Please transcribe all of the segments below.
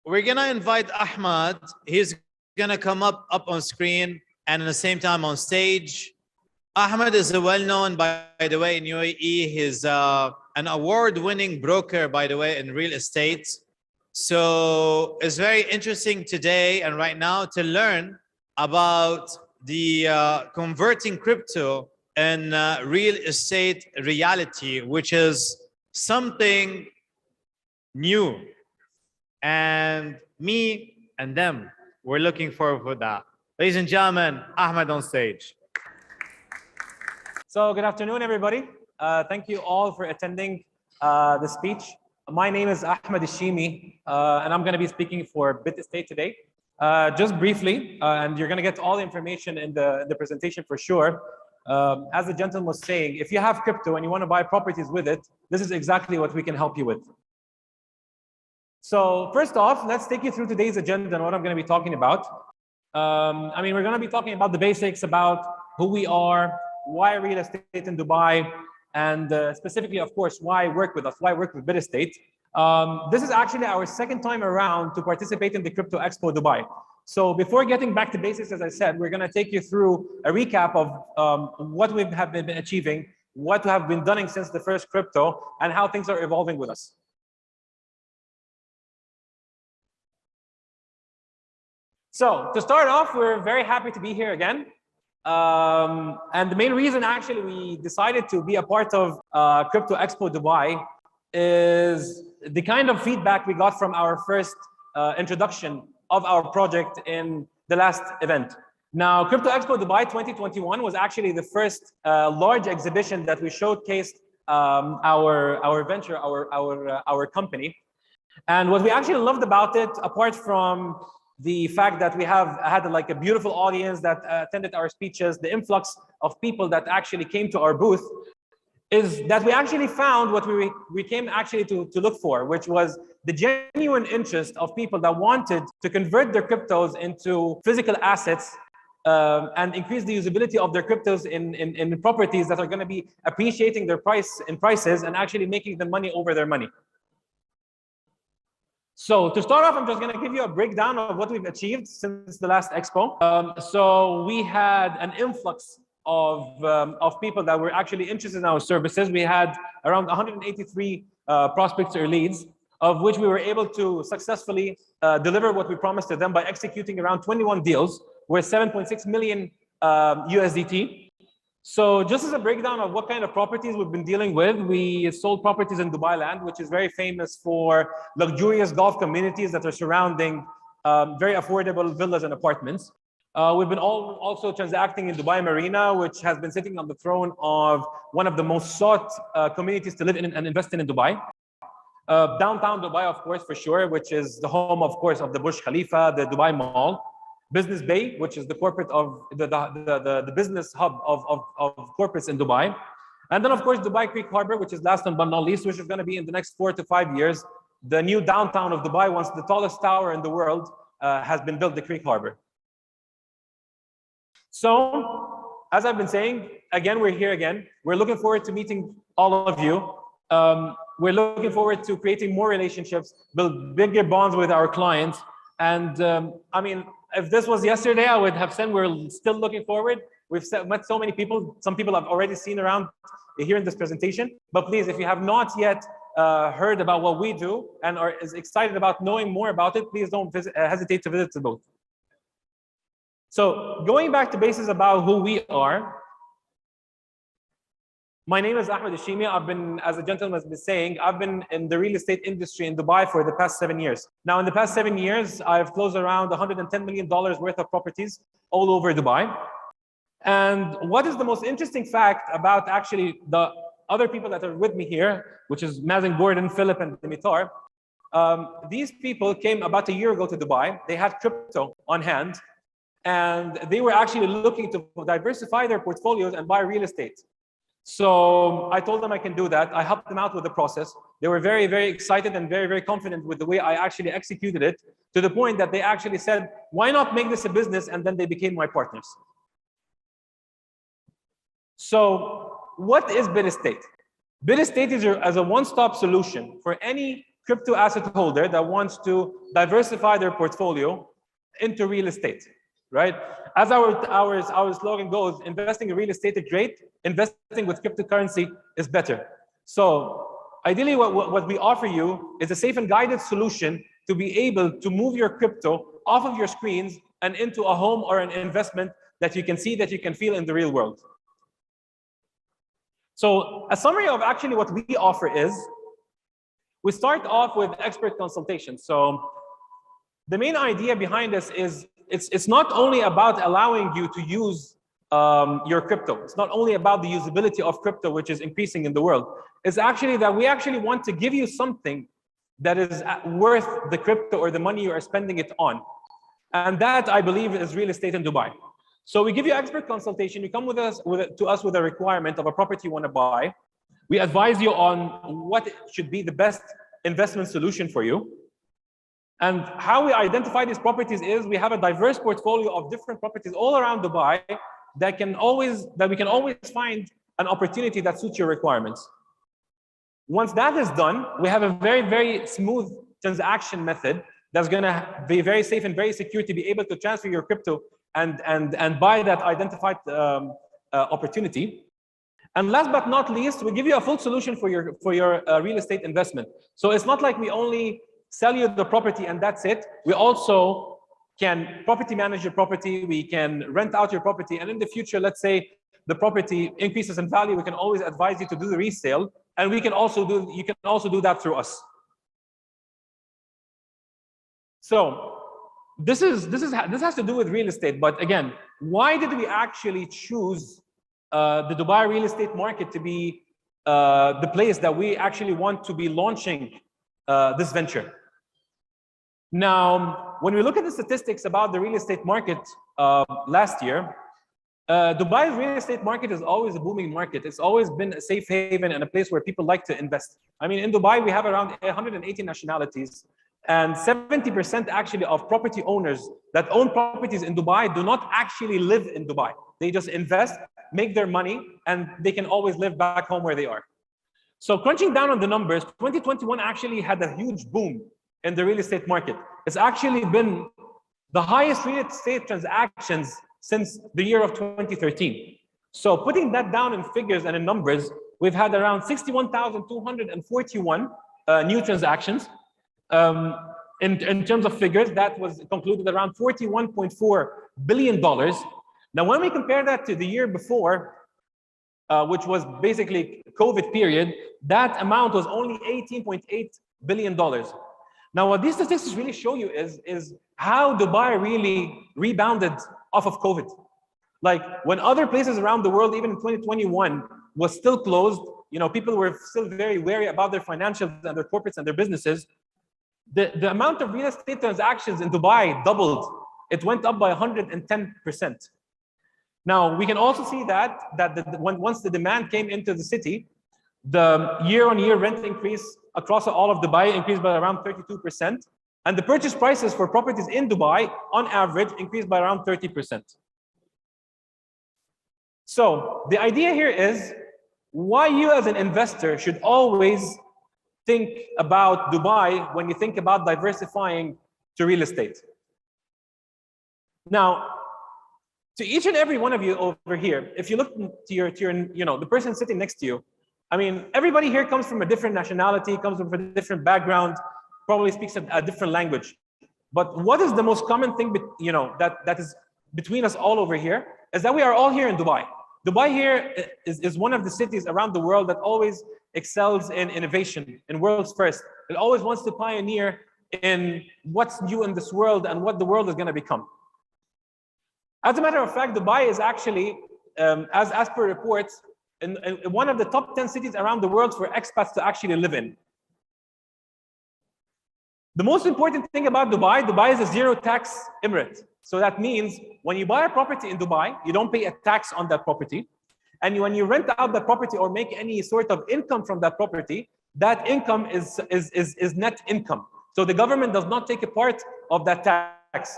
we're gonna invite Ahmed. He's gonna come up on screen and at the same time on stage. Ahmed is a well-known, by the way, in UAE. He's an award-winning broker, by the way, in real estate. So it's very interesting today and right now to learn about the converting crypto and real estate reality, which is something new. And me and them, we're looking forward for that. Ladies and gentlemen, Ahmed on stage. So good afternoon, everybody. Thank you all for attending the speech. My name is Ahmed Elshimy, and I'm going to be speaking for Bitestate today. Just briefly, and you're going to get all the information in the presentation for sure. As the gentleman was saying, if you have crypto and you want to buy properties with it, this is exactly what we can help you with. So first off, let's take you through today's agenda and what I'm going to be talking about. I mean, we're going to be talking about the basics about who we are, why real estate in Dubai, and specifically, of course, why work with us, why work with Bitestate. This is actually our second time around to participate in the Crypto Expo Dubai. So before getting back to basics, as I said, we're going to take you through a recap of what we have been achieving, what have been done since the first crypto, and how things are evolving with us. So to start off, we're very happy to be here again. And the main reason actually we decided to be a part of Crypto Expo Dubai is the kind of feedback we got from our first introduction of our project in the last event. Now, Crypto Expo Dubai 2021 was actually the first large exhibition that we showcased our venture, our company. And what we actually loved about it, apart from the fact that we had like a beautiful audience that attended our speeches, the influx of people that actually came to our booth, is that we actually found what we came actually to look for, which was the genuine interest of people that wanted to convert their cryptos into physical assets and increase the usability of their cryptos in properties that are going to be appreciating their prices and actually making them money over their money. So to start off, I'm just going to give you a breakdown of what we've achieved since the last expo. So we had an influx of people that were actually interested in our services. We had around 183 prospects or leads, of which we were able to successfully deliver what we promised to them by executing around 21 deals worth 7.6 million USDT. So just as a breakdown of what kind of properties we've been dealing with, we sold properties in Dubai land, which is very famous for luxurious golf communities that are surrounding very affordable villas and apartments. We've been also transacting in Dubai Marina, which has been sitting on the throne of one of the most sought communities to live in and invest in Dubai. Downtown Dubai, of course, for sure, which is the home, of course, of the Burj Khalifa, the Dubai Mall. Business Bay, which is the corporate of the business hub of corporates in Dubai. And then, of course, Dubai Creek Harbor, which is last but not least, which is going to be in the next 4 to 5 years, the new downtown of Dubai, once the tallest tower in the world has been built, the Creek Harbor. So, as I've been saying, again, we're here again. We're looking forward to meeting all of you. We're looking forward to creating more relationships, build bigger bonds with our clients. And I mean, if this was yesterday, I would have said we're still looking forward. We've met so many people. Some people I've already seen around here in this presentation. But please, if you have not yet heard about what we do and are excited about knowing more about it, please don't hesitate to visit the booth. So going back to basics about who we are. My name is Ahmed Elshimy. I've been, as the gentleman has been saying, I've been in the real estate industry in Dubai for the past 7 years. Now, in the past 7 years, I've closed around $110 million worth of properties all over Dubai. And what is the most interesting fact about actually the other people that are with me here, which is Mazen, Gordon, Philip, and Dimitar, these people came about a year ago to Dubai. They had crypto on hand, and they were actually looking to diversify their portfolios and buy real estate. So I told them I can do that. I helped them out with the process. They were very, very excited and very, very confident with the way I actually executed it, to the point that they actually said, why not make this a business? And then they became my partners. So what is Bitestate? Bitestate is a one-stop solution for any crypto asset holder that wants to diversify their portfolio into real estate, right? As our slogan goes, investing in real estate is great, investing with cryptocurrency is better. So ideally, what we offer you is a safe and guided solution to be able to move your crypto off of your screens and into a home or an investment that you can see, that you can feel in the real world. So a summary of actually what we offer is, we start off with expert consultation. So the main idea behind this is, it's not only about allowing you to use your crypto. It's not only about the usability of crypto, which is increasing in the world. It's actually that we actually want to give you something that is worth the crypto or the money you are spending it on. And that, I believe, is real estate in Dubai. So we give you expert consultation. You come to us with a requirement of a property you want to buy. We advise you on what should be the best investment solution for you. And how we identify these properties is, we have a diverse portfolio of different properties all around Dubai that we can always find an opportunity that suits your requirements. Once that is done, we have a very, very smooth transaction method that's going to be very safe and very secure to be able to transfer your crypto and buy that identified opportunity. And last but not least, we give you a full solution for your real estate investment. So it's not like we only sell you the property and that's it. We also can property manage your property. We can rent out your property. And in the future, let's say the property increases in value, we can always advise you to do the resale. And you can also do that through us. So this has to do with real estate. But again, why did we actually choose the Dubai real estate market to be the place that we actually want to be launching this venture? Now, when we look at the statistics about the real estate market last year, Dubai's real estate market is always a booming market. It's always been a safe haven and a place where people like to invest. I mean, in Dubai, we have around 180 nationalities, and 70% actually of property owners that own properties in Dubai do not actually live in Dubai. They just invest, make their money, and they can always live back home where they are. So crunching down on the numbers, 2021 actually had a huge boom in the real estate market. It's actually been the highest real estate transactions since the year of 2013. So putting that down in figures and in numbers, we've had around 61,241 new transactions. In terms of figures, that was concluded around $41.4 billion. Now, when we compare that to the year before, which was basically COVID period, that amount was only $18.8 billion. Now, what these statistics really show you is how Dubai really rebounded off of COVID. Like when other places around the world, even in 2021, was still closed, people were still very wary about their financials and their corporates and their businesses. The amount of real estate transactions in Dubai doubled. It went up by 110%. Now, we can also see that once the demand came into the city, the year-on-year rent increase across all of Dubai increased by around 32%. And the purchase prices for properties in Dubai, on average, increased by around 30%. So the idea here is why you as an investor should always think about Dubai when you think about diversifying to real estate. Now, to each and every one of you over here, if you look to your the person sitting next to you, I mean, everybody here comes from a different nationality, comes from a different background, probably speaks a different language. But what is the most common thing, that is between us all over here, is that we are all here in Dubai. Dubai here is one of the cities around the world that always excels in innovation, in world's first. It always wants to pioneer in what's new in this world and what the world is going to become. As a matter of fact, Dubai is actually, as per reports, in one of the top 10 cities around the world for expats to actually live in. The most important thing about Dubai is a zero tax emirate. So that means when you buy a property in Dubai, you don't pay a tax on that property. And when you rent out that property or make any sort of income from that property, that income is net income. So the government does not take a part of that tax.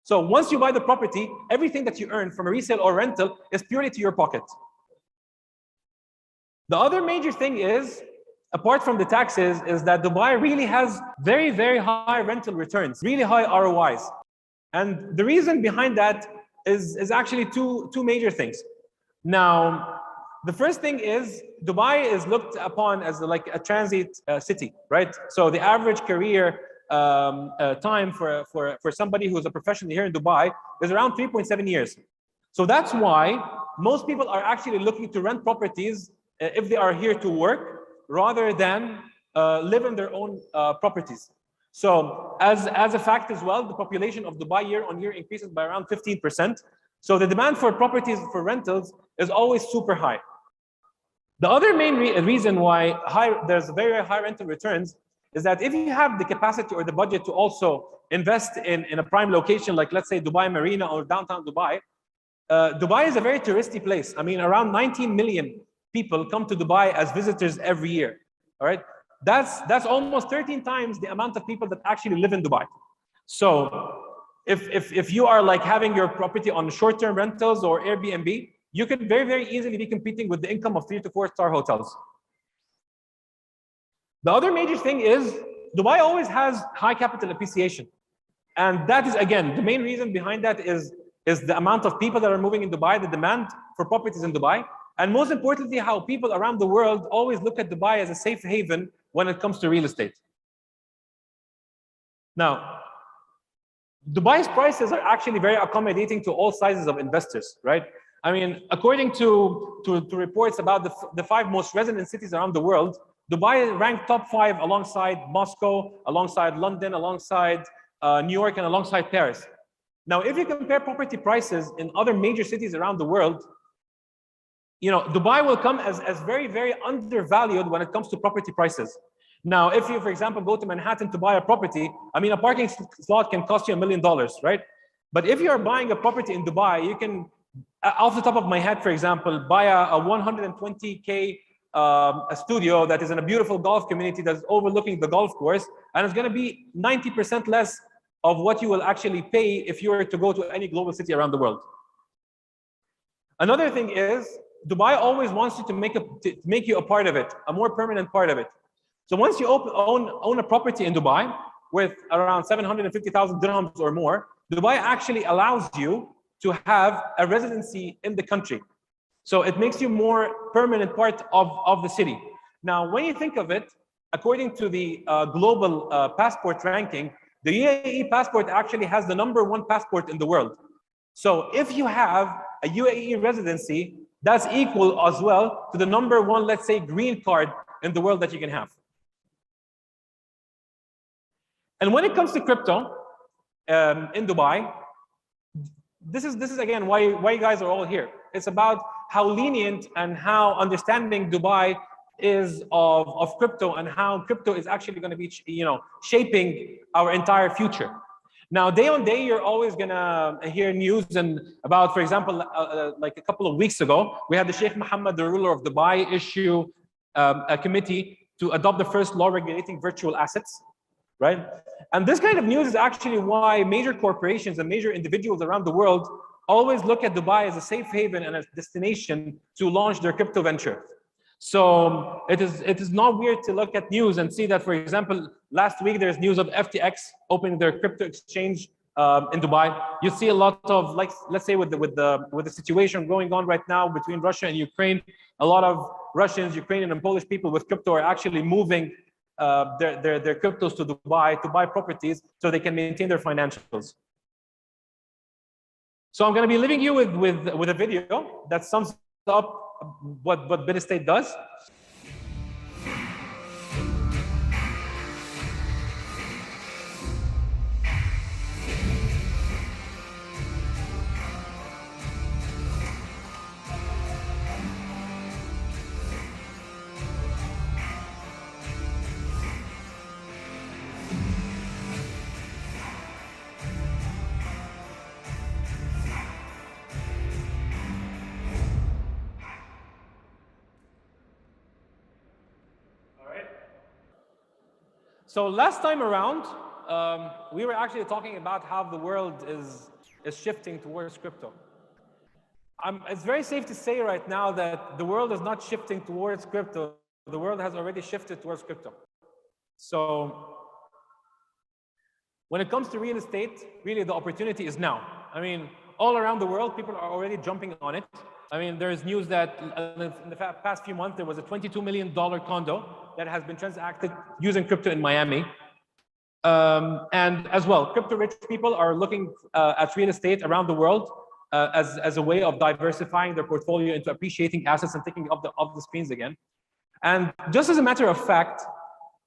So once you buy the property, everything that you earn from a resale or rental is purely to your pocket. The other major thing is apart from the taxes, is that Dubai really has very, very high rental returns, really high ROIs. And the reason behind that is actually two major things. Now, the first thing is Dubai is looked upon as like a transit city, right? So the average career time for somebody who's a professional here in Dubai is around 3.7 years. So that's why most people are actually looking to rent properties if they are here to work rather than live in their own properties. So as a fact as well, the population of Dubai year on year increases by around 15%. So the demand for properties for rentals is always super high. The other main reason why there's very high rental returns is that if you have the capacity or the budget to also invest in a prime location, like let's say Dubai Marina or downtown Dubai, Dubai is a very touristy place. I mean, around 19 million people come to Dubai as visitors every year. All right, that's almost 13 times the amount of people that actually live in Dubai. So if you are like having your property on short-term rentals or Airbnb, you could very, very easily be competing with the income of 3 to 4 star hotels. The other major thing is Dubai always has high capital appreciation. And that is, again, the main reason behind that is the amount of people that are moving in Dubai, the demand for properties in Dubai, and most importantly, how people around the world always look at Dubai as a safe haven when it comes to real estate. Now, Dubai's prices are actually very accommodating to all sizes of investors, right? I mean, according to reports about the 5 most resident cities around the world, Dubai ranked top 5 alongside Moscow, alongside London, alongside New York, and alongside Paris. Now, if you compare property prices in other major cities around the world, you know, Dubai will come as very, very undervalued when it comes to property prices. Now, if you, for example, go to Manhattan to buy a property, I mean, a parking slot can cost you $1 million, right? But if you're buying a property in Dubai, you can, off the top of my head, for example, buy a 120K a studio that is in a beautiful golf community that's overlooking the golf course, and it's going to be 90% less of what you will actually pay if you were to go to any global city around the world. Another thing is, Dubai always wants you to make you a part of it, a more permanent part of it. So once you own a property in Dubai with around 750,000 dirhams or more, Dubai actually allows you to have a residency in the country. So it makes you more permanent part of the city. Now, when you think of it, according to the global passport ranking, the UAE passport actually has the #1 passport in the world. So if you have a UAE residency, that's equal as well to the #1, let's say, green card in the world that you can have. And when it comes to crypto in Dubai, this is again why you guys are all here. It's about how lenient and how understanding Dubai is of crypto, and how crypto is actually going to be, you know, shaping our entire future. Now, day on day, you're always gonna hear news and about, for example, like a couple of weeks ago, we had the Sheikh Mohammed, the ruler of Dubai, issue a committee to adopt the first law regulating virtual assets, right? And this kind of news is actually why major corporations and major individuals around the world always look at Dubai as a safe haven and a destination to launch their crypto venture. So it is not weird to look at news and see that, for example, last week there's news of FTX opening their crypto exchange in Dubai. You see a lot of, like, let's say with the situation going on right now between Russia and Ukraine, a lot of Russians, Ukrainian, and Polish people with crypto are actually moving their cryptos to Dubai to buy properties so they can maintain their financials. So I'm going to be leaving you with a video that sums up what Bitestate does. So last time around, we were actually talking about how the world is shifting towards crypto. It's very safe to say right now that the world is not shifting towards crypto. the world has already shifted towards crypto. So when it comes to real estate, really the opportunity is now. I mean, all around the world, people are already jumping on it. I mean, there's news that in the past few months, there was a $22 million condo that has been transacted using crypto in Miami. And as well, crypto rich people are looking at real estate around the world as a way of diversifying their portfolio into appreciating assets and taking up the screens again. And just as a matter of fact,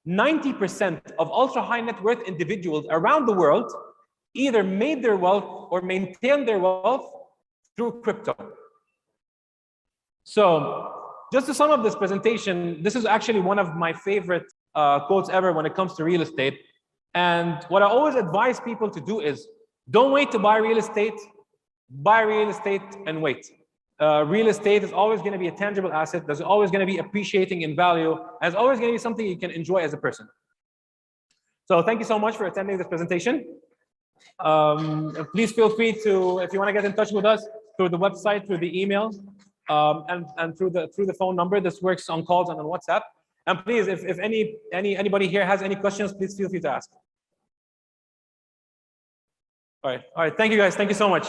90% of ultra high net worth individuals around the world either made their wealth or maintained their wealth through crypto. So just to sum up this presentation, this is actually one of my favorite quotes ever when it comes to real estate. And what I always advise people to do is don't wait to buy real estate and wait. Real estate is always going to be a tangible asset. There's always going to be appreciating in value. And it's always going to be something you can enjoy as a person. So thank you so much for attending this presentation. Please feel free to, if you want to get in touch with us through the website, through the email, and through the phone number. This works on calls and on WhatsApp. And please, if anybody here has any questions, please feel free to ask. All right. Thank you guys. Thank you so much.